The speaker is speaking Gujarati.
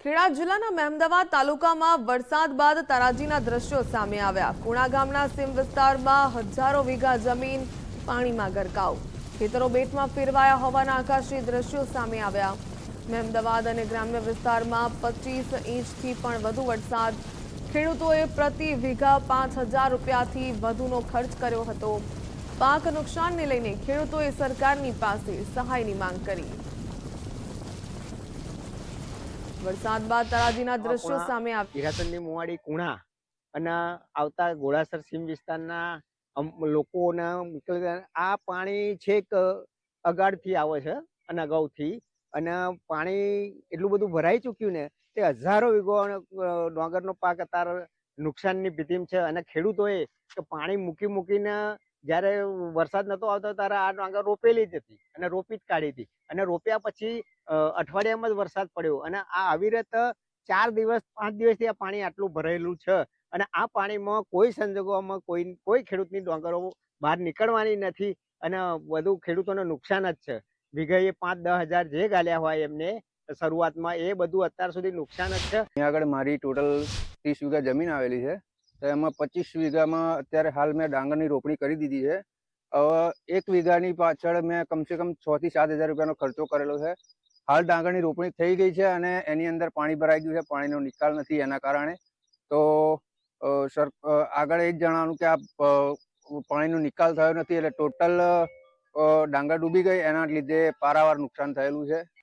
ખેડા જિલ્લાના મહેમદાવાદ તાલુકામાં વરસાદ બાદ તારાજીના દ્રશ્યો સામે આવ્યા। કુણા ગામના સીમ વિસ્તારમાં હજારો વીઘા જમીન પાણીમાં ગરકાવ। ખેતરો બેટમાં ફેરવાયા હોવાના આકાશી દ્રશ્યો સામે આવ્યા। મહેમદાવાદ અને ગ્રામ્ય વિસ્તારમાં 25 ઇંચથી પણ વધુ વરસાદ। ખેડૂતોએ પ્રતિ વીઘા 5,000 રૂપિયાથી વધુનો ખર્ચ કર્યો હતો। પાક નુકસાનને લઈને ખેડૂતોએ સરકારની પાસે સહાયની માંગ કરી। વરસાદ બાદ તારાજીના દ્રશ્યો સામે આવ્યા। હીરાસનની મુવાડી કુણા અને આવતા ઘોડાસર સીમ વિસ્તારના લોકોને આ પાણી છેક અગાડથી આવે છે અને અગાઉથી, અને પાણી એટલું બધું ભરાઈ ચૂક્યું ને તે હજારો વીઘો ડાંગરનો પાક અત્યારે નુકસાનની ભીતિમાં છે। અને ખેડૂતોએ પાણી મૂકીને જ્યારે વરસાદ નતો આવતો ત્યારે આ ડાંગર રોપેલી જ હતી અને રોપી જ કાઢી હતી, અને રોપ્યા પછી અઠવાડિયામાં જ વરસાદ પડ્યો, અને આ અવિરત 4 દિવસ 5 દિવસથી આ પાણી આટલું ભરાયેલું છે। અને આ પાણીમાં કોઈ સંજોગોમાં કોઈ ખેડૂતની ડાંગરો બહાર નીકળવાની નથી, અને બધું ખેડૂતોને નુકસાન જ છે। વીઘાએ 5-10 હજાર જે ગાલ્યા હોય એમને શરૂઆતમાં એ બધું અત્યાર સુધી નુકસાન જ છે। અહીંયા આગળ મારી ટોટલ 30 વીઘા જમીન આવેલી છે, તો એમાં 25 વીઘામાં અત્યારે હાલ મેં ડાંગરની રોપણી કરી દીધી છે। હવે 1 વીઘાની પાછળ મેં કમસે કમ 6 થી 7 હજાર રૂપિયાનો ખર્ચો કરેલો છે। હાલ ડાંગરની રોપણી થઈ ગઈ છે અને એની અંદર પાણી ભરાઈ ગયું છે, પાણીનો નિકાલ નથી એના કારણે। તો આગળ એ જ જણાવવાનું કે આ પાણીનો નિકાલ થયો નથી, એટલે ટોટલ ડાંગર ડૂબી ગઈ, એના લીધે પારાવાર નુકસાન થયેલું છે।